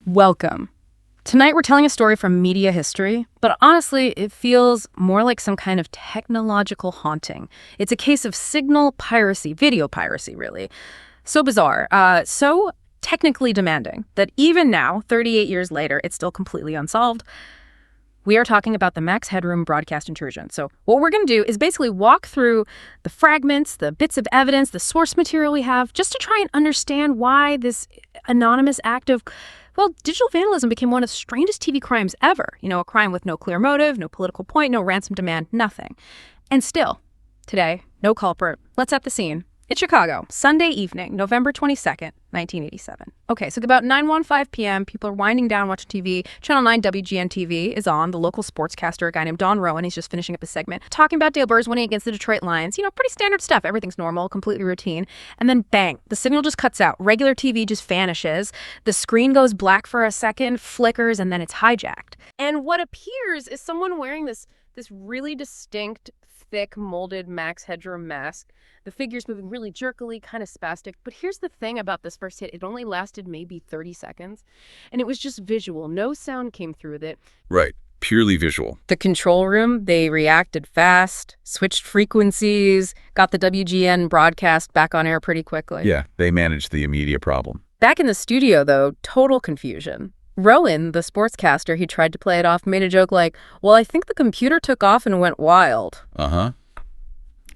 Welcome. Tonight we're telling a story from media history, but honestly, it feels more like some kind of technological haunting. It's a case of signal piracy, video piracy, really. So bizarre, so technically demanding that even now, 38 years later, it's still completely unsolved. We are talking about the Max Headroom broadcast intrusion. So what we're going to do is basically walk through the fragments, the bits of evidence, the source material we have, just to try and understand why this anonymous act of, well, digital vandalism became one of the strangest TV crimes ever. You know, a crime with no clear motive, no political point, no ransom demand, nothing. And still, today, no culprit. Let's set the scene. It's Chicago, Sunday evening, November 22nd, 1987. Okay, so about 9:15 p.m., people are winding down watching TV. Channel 9 WGN-TV is on. The local sportscaster, a guy named Don Rowan, he's just finishing up his segment, talking about Dale Burr's winning against the Detroit Lions. You know, pretty standard stuff. Everything's normal, completely routine. And then bang, the signal just cuts out. Regular TV just vanishes. The screen goes black for a second, flickers, and then it's hijacked. And what appears is someone wearing this really distinct, thick, molded Max Headroom mask. The figure's moving really jerkily, kind of spastic. But here's the thing about this first hit. It only lasted maybe 30 seconds. And it was just visual. No sound came through with it. Right. Purely visual. The control room, they reacted fast, switched frequencies, got the WGN broadcast back on air pretty quickly. Yeah, they managed the immediate problem. Back in the studio, though, total confusion. Rowan, the sportscaster, he tried to play it off, made a joke like, well, I think the computer took off and went wild. Uh-huh.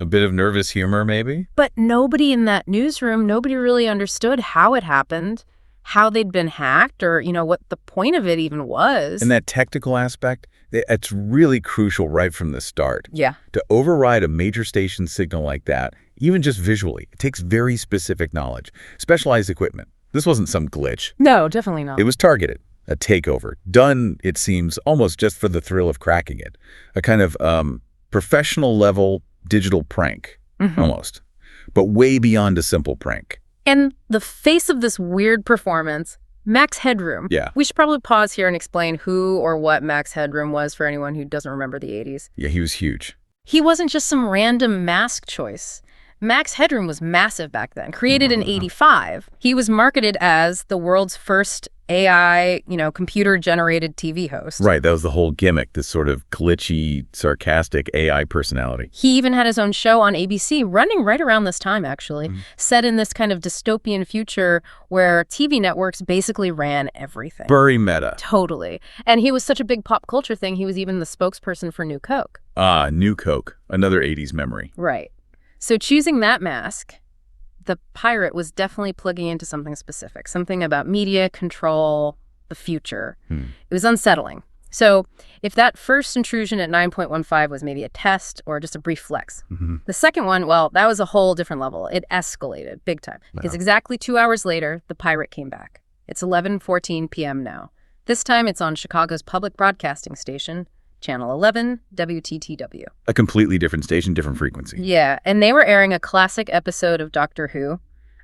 A bit of nervous humor, maybe? But nobody in that newsroom, nobody really understood how it happened, how they'd been hacked, or, you know, what the point of it even was. And that technical aspect, it's really crucial right from the start. Yeah. To override a major station signal like that, even just visually, it takes very specific knowledge, specialized equipment. This wasn't some glitch. No, definitely not. It was targeted. A takeover. Done, it seems, almost just for the thrill of cracking it. A kind of professional-level digital prank, almost. But way beyond a simple prank. And the face of this weird performance, Max Headroom. Yeah. We should probably pause here and explain who or what Max Headroom was for anyone who doesn't remember the 80s. Yeah, he was huge. He wasn't just some random mask choice. Max Headroom was massive back then. Created in 85, he was marketed as the world's first AI, computer-generated TV host. Right, that was the whole gimmick, this sort of glitchy, sarcastic AI personality. He even had his own show on ABC running right around this time, actually, set in this kind of dystopian future where TV networks basically ran everything. Very meta. Totally. And he was such a big pop culture thing, he was even the spokesperson for New Coke. Ah, New Coke, another 80s memory. Right. So choosing that mask, the pirate was definitely plugging into something specific, something about media, control, the future. It was unsettling. So if that first intrusion at 9.15 was maybe a test or just a brief flex, the second one, well, that was a whole different level. It escalated big time. Because exactly 2 hours later, the pirate came back. It's 11:14 p.m. now. This time it's on Chicago's public broadcasting station, Channel 11, WTTW. A completely different station, different frequency. Yeah, and they were airing a classic episode of Doctor Who,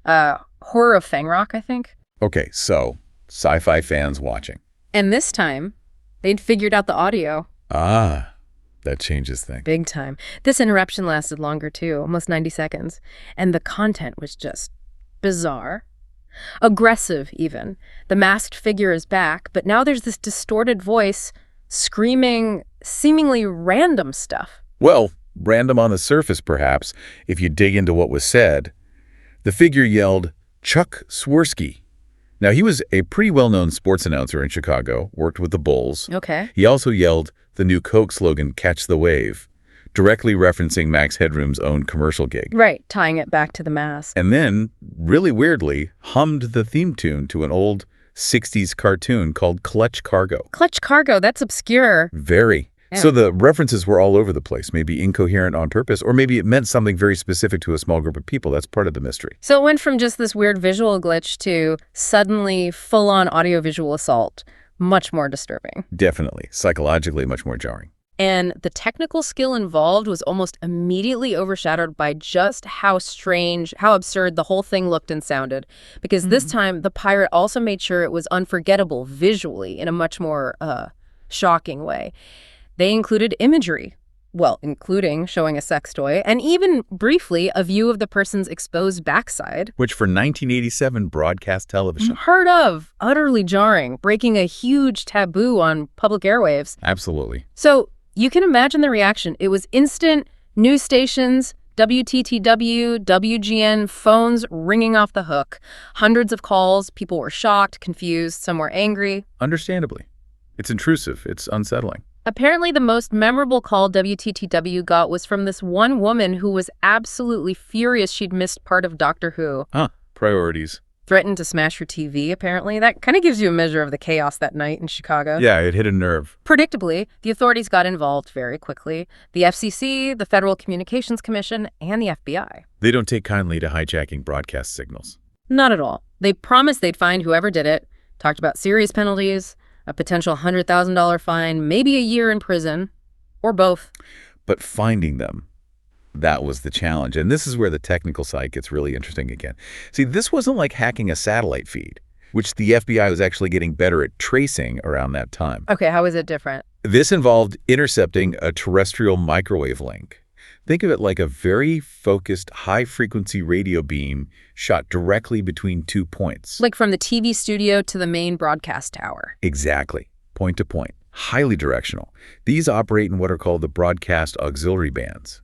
Horror of Fangrock, I think. Okay, so sci-fi fans watching. And this time, they'd figured out the audio. Ah, that changes things. Big time. This interruption lasted longer, too, almost 90 seconds. And the content was just bizarre. Aggressive, even. The masked figure is back, but now there's this distorted voice screaming seemingly random stuff. Well, random on the surface, perhaps, if you dig into what was said. The figure yelled, "Chuck Swirsky." Now, he was a pretty well-known sports announcer in Chicago, worked with the Bulls. Okay. He also yelled the new Coke slogan, "Catch the Wave," directly referencing Max Headroom's own commercial gig. Right, tying it back to the mask. And then, really weirdly, hummed the theme tune to an old 60s cartoon called Clutch Cargo. Clutch Cargo, that's obscure. Very. Yeah. So the references were all over the place, maybe incoherent on purpose, or maybe it meant something very specific to a small group of people. That's part of the mystery. So it went from just this weird visual glitch to suddenly full-on audiovisual assault. Much more disturbing. Definitely. Psychologically, much more jarring. And the technical skill involved was almost immediately overshadowed by just how strange, how absurd the whole thing looked and sounded. Because this time, the pirate also made sure it was unforgettable visually in a much more shocking way. They included imagery, Well, including showing a sex toy, and even briefly a view of the person's exposed backside. Which for 1987 broadcast television. Unheard of, utterly jarring, breaking a huge taboo on public airwaves. Absolutely. So you can imagine the reaction. It was instant. News stations, WTTW, WGN, phones ringing off the hook. Hundreds of calls. People were shocked, confused, some were angry. Understandably. It's intrusive. It's unsettling. Apparently, the most memorable call WTTW got was from this one woman who was absolutely furious she'd missed part of Doctor Who. Priorities. Threatened to smash her TV, apparently. That kind of gives you a measure of the chaos that night in Chicago. Yeah, it hit a nerve. Predictably, the authorities got involved very quickly. The FCC, the Federal Communications Commission, and the FBI. They don't take kindly to hijacking broadcast signals. Not at all. They promised they'd find whoever did it, talked about serious penalties, a potential $100,000 fine, maybe a year in prison, or both. But finding them, that was the challenge. And this is where the technical side gets really interesting again. See, this wasn't like hacking a satellite feed, which the FBI was actually getting better at tracing around that time. Okay, how is it different? This involved intercepting a terrestrial microwave link. Think of it like a very focused, high-frequency radio beam shot directly between 2 points. Like from the TV studio to the main broadcast tower. Exactly. Point to point. Highly directional. These operate in what are called the broadcast auxiliary bands.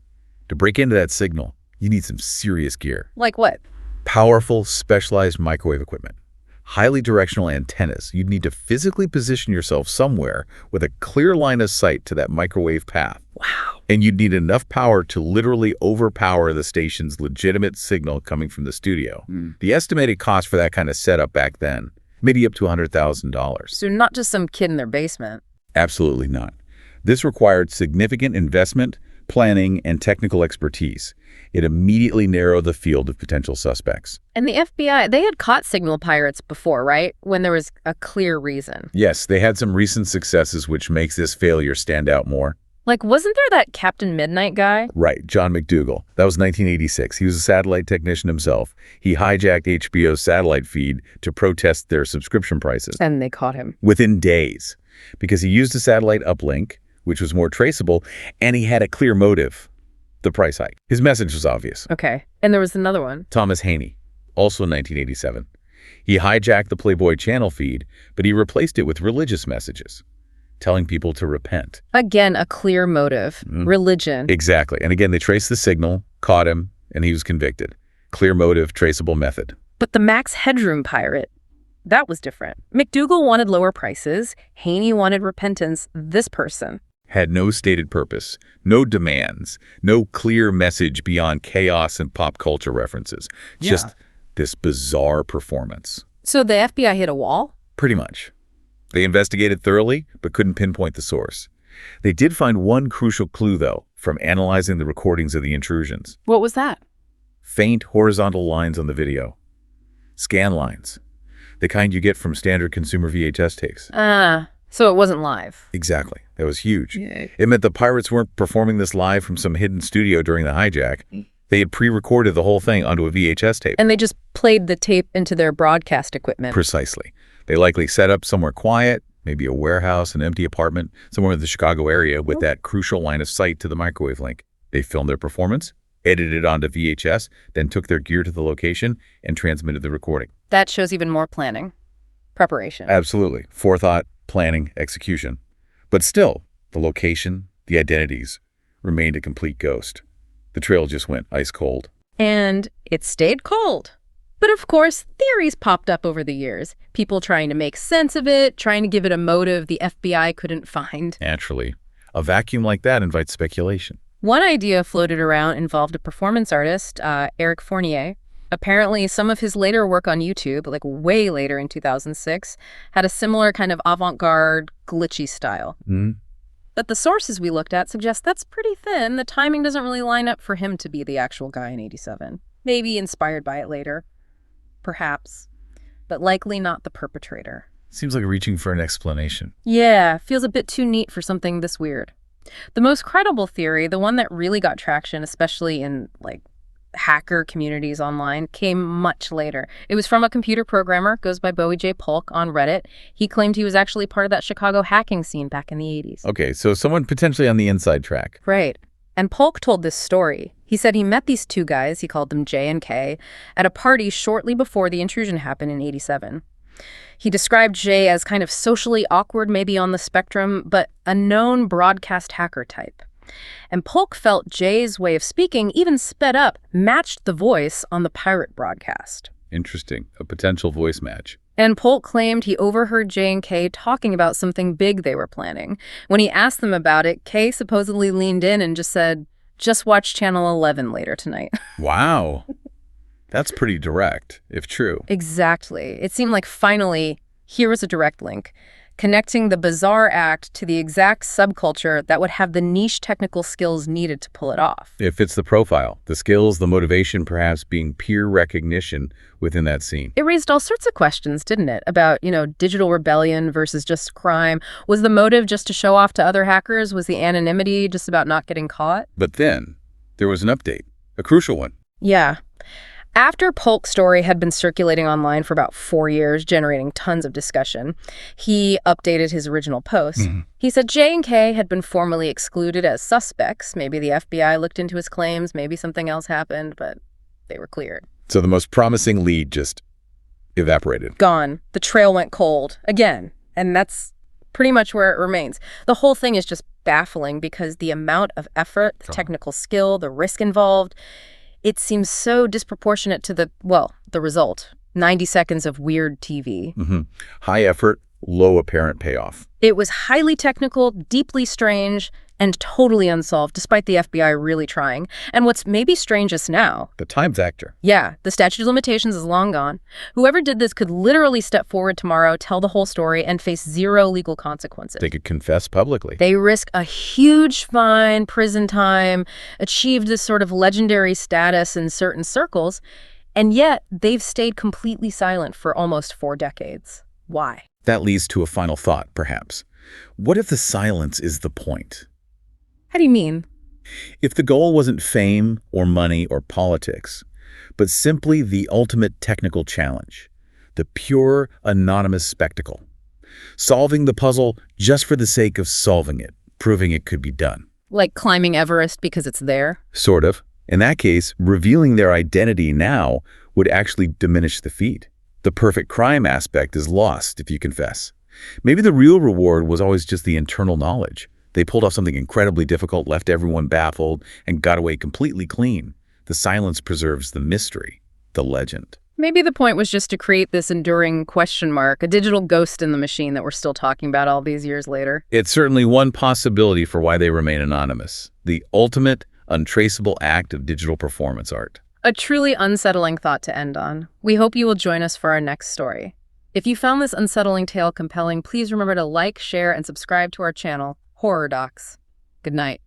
To break into that signal, you need some serious gear. Like what? Powerful, specialized microwave equipment. Highly directional antennas. You'd need to physically position yourself somewhere with a clear line of sight to that microwave path. Wow. And you'd need enough power to literally overpower the station's legitimate signal coming from the studio. The estimated cost for that kind of setup back then, maybe up to $100,000. So not just some kid in their basement. Absolutely not. This required significant investment, planning, and technical expertise. It immediately narrowed the field of potential suspects. And the FBI, they had caught signal pirates before, right? When there was a clear reason. Yes, they had some recent successes, which makes this failure stand out more. Like, wasn't there that Captain Midnight guy? Right, John McDougal. That was 1986. He was a satellite technician himself. He hijacked HBO's satellite feed to protest their subscription prices. And they caught him. Within days. Because he used a satellite uplink, which was more traceable, and he had a clear motive. The price hike. His message was obvious. Okay. And there was another one. Thomas Haney, also 1987. He hijacked the Playboy channel feed, but he replaced it with religious messages, telling people to repent. Again, a clear motive. Religion. Exactly. And again, they traced the signal, caught him, and he was convicted. Clear motive, traceable method. But the Max Headroom pirate, that was different. McDougal wanted lower prices. Haney wanted repentance. This person had no stated purpose, no demands, no clear message beyond chaos and pop culture references. Just this bizarre performance. So the FBI hit a wall? Pretty much. They investigated thoroughly, but couldn't pinpoint the source. They did find one crucial clue, though, from analyzing the recordings of the intrusions. What was that? Faint horizontal lines on the video. Scan lines. The kind you get from standard consumer VHS tapes. So it wasn't live. Exactly. That was huge. Yeah. It meant the pirates weren't performing this live from some hidden studio during the hijack. They had pre-recorded the whole thing onto a VHS tape. And they just played the tape into their broadcast equipment. Precisely. They likely set up somewhere quiet, maybe a warehouse, an empty apartment, somewhere in the Chicago area with that crucial line of sight to the microwave link. They filmed their performance, edited it onto VHS, then took their gear to the location and transmitted the recording. That shows even more planning. Preparation. Absolutely. Forethought, planning, execution. But still, the location, the identities, remained a complete ghost. The trail just went ice cold. And it stayed cold. But of course, theories popped up over the years. People trying to make sense of it, trying to give it a motive the FBI couldn't find. Naturally. A vacuum like that invites speculation. One idea floated around involved a performance artist, Eric Fournier. Apparently, some of his later work on YouTube, like way later in 2006, had a similar kind of avant-garde, glitchy style. But the sources we looked at suggest that's pretty thin. The timing doesn't really line up for him to be the actual guy in '87. Maybe inspired by it later. Perhaps. But likely not the perpetrator. Seems like reaching for an explanation. Yeah, feels a bit too neat for something this weird. The most credible theory, the one that really got traction, especially in, hacker communities online came much later. It was from a computer programmer, goes by Bowie J. Polk on Reddit. He claimed he was actually part of that Chicago hacking scene back in the 80s. Okay, so someone potentially on the inside track. Right. And Polk told this story. He said he met these two guys, he called them J and K, at a party shortly before the intrusion happened in 87. He described J as kind of socially awkward, maybe on the spectrum, but a known broadcast hacker type. And Polk felt J's way of speaking, even sped up, matched the voice on the pirate broadcast. Interesting. A potential voice match. And Polk claimed he overheard J and K talking about something big they were planning. When he asked them about it, K supposedly leaned in and just said, "Just watch Channel 11 later tonight." Wow. That's pretty direct, if true. Exactly. It seemed like finally, here was a direct link, connecting the bizarre act to the exact subculture that would have the niche technical skills needed to pull it off. It fits the profile, the skills, the motivation, perhaps being peer recognition within that scene. It raised all sorts of questions, didn't it? About, digital rebellion versus just crime. Was the motive just to show off to other hackers? Was the anonymity just about not getting caught? But then, there was an update, a crucial one. Yeah. After Polk's story had been circulating online for about 4 years, generating tons of discussion, he updated his original post. He said J and K had been formally excluded as suspects. Maybe the FBI looked into his claims, maybe something else happened, but they were cleared. So the most promising lead just evaporated. Gone. The trail went cold. Again. And that's pretty much where it remains. The whole thing is just baffling because the amount of effort, the technical skill, the risk involved, it seems so disproportionate to the result. 90 seconds of weird TV. High effort, low apparent payoff. It was highly technical, deeply strange, and totally unsolved, despite the FBI really trying. And what's maybe strangest now... The time factor. Yeah, the statute of limitations is long gone. Whoever did this could literally step forward tomorrow, tell the whole story, and face zero legal consequences. They could confess publicly. They risk a huge fine, prison time, achieved this sort of legendary status in certain circles, and yet they've stayed completely silent for almost 4 decades. Why? That leads to a final thought, perhaps. What if the silence is the point? How do you mean? If the goal wasn't fame or money or politics, but simply the ultimate technical challenge, the pure, anonymous spectacle, solving the puzzle just for the sake of solving it, proving it could be done. Like climbing Everest because it's there? Sort of. In that case, revealing their identity now would actually diminish the feat. The perfect crime aspect is lost if you confess. Maybe the real reward was always just the internal knowledge. They pulled off something incredibly difficult, left everyone baffled, and got away completely clean. The silence preserves the mystery, the legend. Maybe the point was just to create this enduring question mark, a digital ghost in the machine that we're still talking about all these years later. It's certainly one possibility for why they remain anonymous. The ultimate, untraceable act of digital performance art. A truly unsettling thought to end on. We hope you will join us for our next story. If you found this unsettling tale compelling, please remember to like, share, and subscribe to our channel, Horror Docs. Good night.